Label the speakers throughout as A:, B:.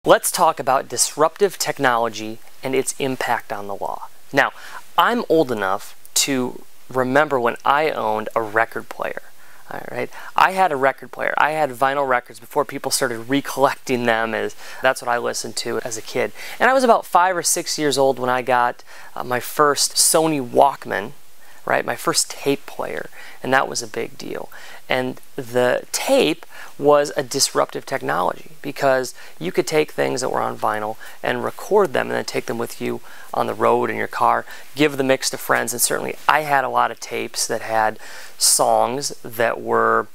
A: Let's talk about disruptive technology and its impact on the law. Now, I'm old enough to remember when I owned a record player. All right, I had a record player. I had vinyl records before people started recollecting them. That's what I listened to as a kid. And I was about 5 or 6 years old when I got my first Sony Walkman, right? My first tape player, and that was a big deal. And the tape was a disruptive technology because you could take things that were on vinyl and record them and then take them with you on the road in your car, give the mix to friends. And certainly I had a lot of tapes that had songs that were,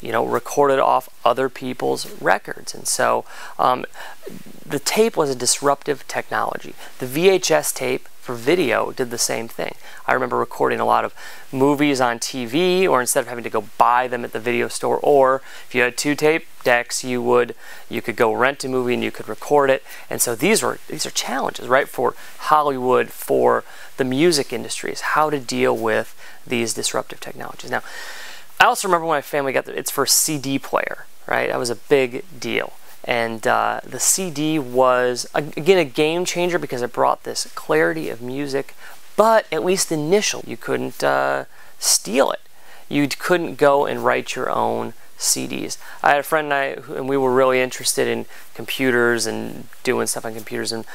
A: you know, recorded off other people's records. And so the tape was a disruptive technology. The VHS tape for video did the same thing. I remember recording a lot of movies on TV, or instead of having to go buy them at the video store, or if you had 2 tape decks, you could go rent a movie and you could record it. And so these are challenges, right, for Hollywood, for the music industry, is how to deal with these disruptive technologies. Now, I also remember when my family got its first CD player, right? That was a big deal. And the CD was, again, a game changer because it brought this clarity of music, but at least initially, you couldn't steal it. You couldn't go and write your own CDs. I had a friend and we were really interested in computers and doing stuff on computers and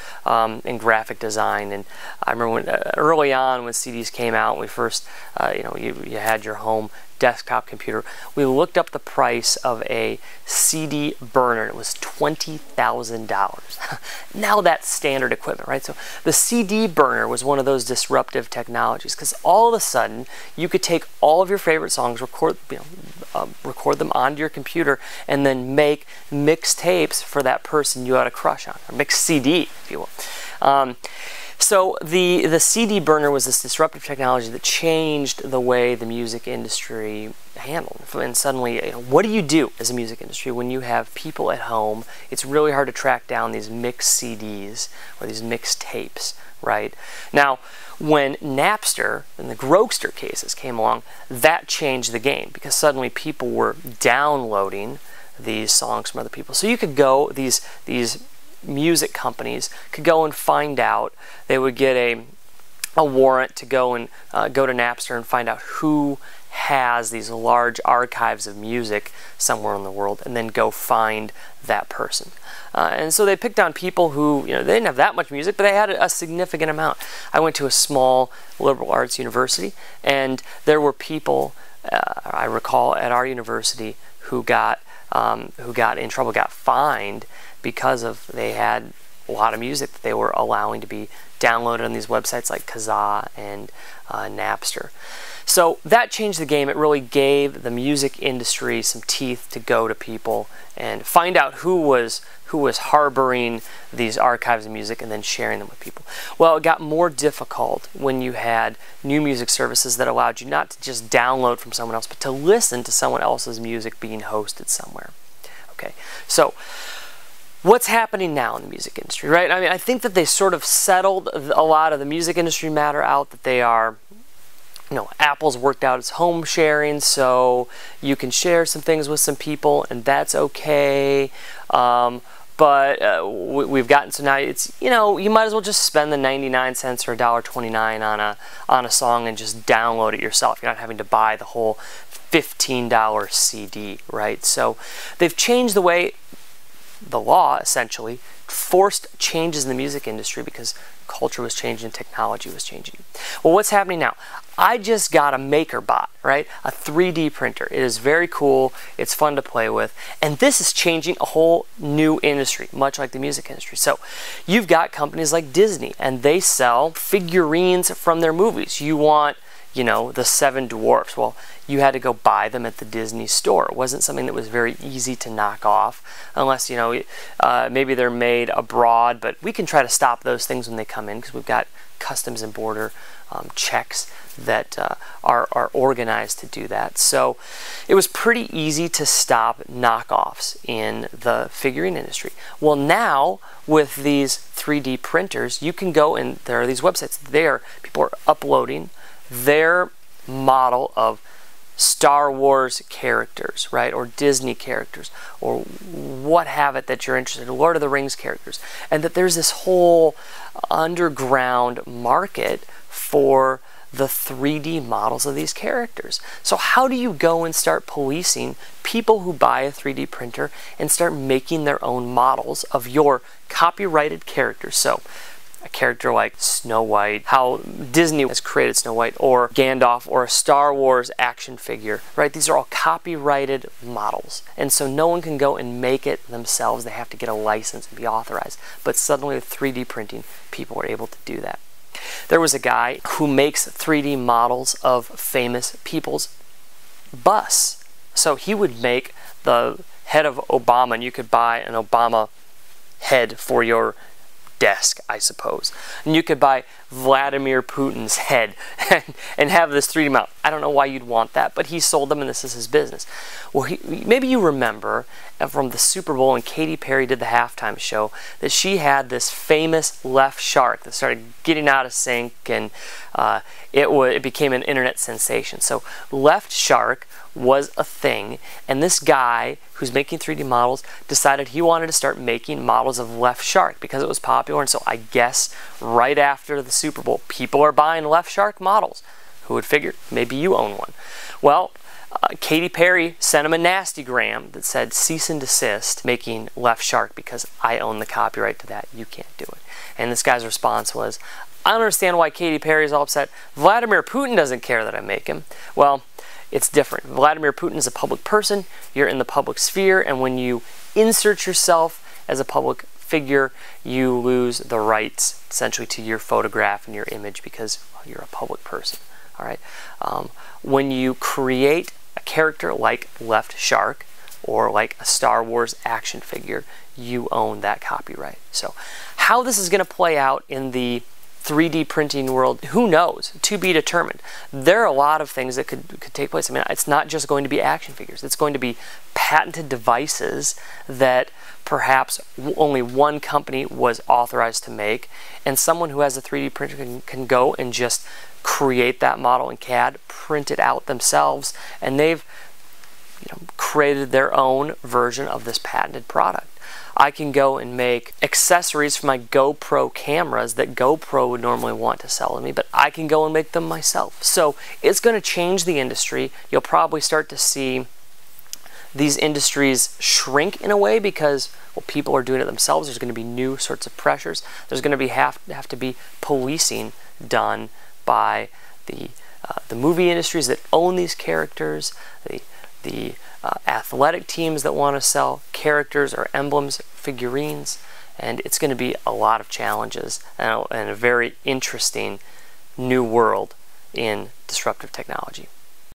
A: graphic design. And I remember when, early on when CDs came out, we first, you had your home desktop computer. We looked up the price of a CD burner. It was $20,000. Now that's standard equipment, right? So the CD burner was one of those disruptive technologies because all of a sudden you could take all of your favorite songs, record them onto your computer, and then make mixed tapes for that person you had a crush on, or mixed CD, if you will. So the CD burner was this disruptive technology that changed the way the music industry handled. And suddenly, what do you do as a music industry when you have people at home? It's really hard to track down these mixed CDs or these mixed tapes, right? Now, when Napster and the Grokster cases came along, that changed the game because suddenly people were downloading these songs from other people. So you could go, these music companies could go and find out, they would get a warrant to go and go to Napster and find out who has these large archives of music somewhere in the world, and then go find that person. And so they picked on people who, they didn't have that much music, but they had a significant amount. I went to a small liberal arts university, and there were people, I recall, at our university who got in trouble, got fined because they had a lot of music that they were allowing to be downloaded on these websites like Kazaa and Napster. So that changed the game. It really gave the music industry some teeth to go to people and find out who was harboring these archives of music and then sharing them with people. Well, it got more difficult when you had new music services that allowed you not to just download from someone else, but to listen to someone else's music being hosted somewhere. Okay, so what's happening now in the music industry, right? I mean, I think that they sort of settled a lot of the music industry matter out, that they are, Apple's worked out its home sharing, so you can share some things with some people, and that's okay. But we've gotten, so now it's, you might as well just spend the 99 cents or $1.29 on a song and just download it yourself. You're not having to buy the whole $15 CD, right? So they've changed the way, the law essentially forced changes in the music industry because culture was changing, technology was changing. Well, what's happening now? I just got a MakerBot, right? A 3D printer. It is very cool. It's fun to play with. And this is changing a whole new industry, much like the music industry. So you've got companies like Disney, and they sell figurines from their movies. You want, the 7 Dwarfs. Well, you had to go buy them at the Disney store. It wasn't something that was very easy to knock off, unless, maybe they're made abroad, but we can try to stop those things when they come in because we've got customs and border checks that are organized to do that. So it was pretty easy to stop knockoffs in the figurine industry. Well, now with these 3D printers, you can go and there are these websites there. People are uploading their model of Star Wars characters, right? Or Disney characters, or what have it that you're interested in, Lord of the Rings characters. And that there's this whole underground market for the 3D models of these characters. So how do you go and start policing people who buy a 3D printer and start making their own models of your copyrighted characters? So a character like Snow White, how Disney has created Snow White, or Gandalf, or a Star Wars action figure, right? These are all copyrighted models. And so no one can go and make it themselves. They have to get a license and be authorized. But suddenly with 3D printing, people are able to do that. There was a guy who makes 3D models of famous people's busts. So he would make the head of Obama, and you could buy an Obama head for your desk, I suppose. And you could buy Vladimir Putin's head and have this 3D model. I don't know why you'd want that, but he sold them and this is his business. Well, maybe you remember from the Super Bowl and Katy Perry did the halftime show that she had this famous left shark that started getting out of sync, and it became an internet sensation. So left shark was a thing, and this guy who's making 3D models decided he wanted to start making models of left shark because it was popular. And so I guess right after the Super Bowl, people are buying left shark models. Who would figure? Maybe you own one. Well, Katy Perry sent him a nastygram that said cease and desist making left shark because I own the copyright to that. You can't do it. And this guy's response was, I don't understand why Katy Perry is all upset. Vladimir Putin doesn't care that I make him. Well, it's different. Vladimir Putin is a public person. You're in the public sphere, and when you insert yourself as a public figure, you lose the rights essentially to your photograph and your image because you're a public person. All right. When you create a character like Left Shark or like a Star Wars action figure, you own that copyright. So how this is going to play out in the 3D printing world, who knows? To be determined. There are a lot of things that could take place. I mean, it's not just going to be action figures. It's going to be patented devices that perhaps only one company was authorized to make, and someone who has a 3D printer can go and just create that model in CAD, print it out themselves, and they've created their own version of this patented product. I can go and make accessories for my GoPro cameras that GoPro would normally want to sell to me, but I can go and make them myself. So it's going to change the industry. You'll probably start to see these industries shrink in a way because, well, people are doing it themselves. There's going to be new sorts of pressures. There's going to be have to be policing done by the movie industries that own these characters, the athletic teams that want to sell characters or emblems, figurines, and it's going to be a lot of challenges and a very interesting new world in disruptive technology.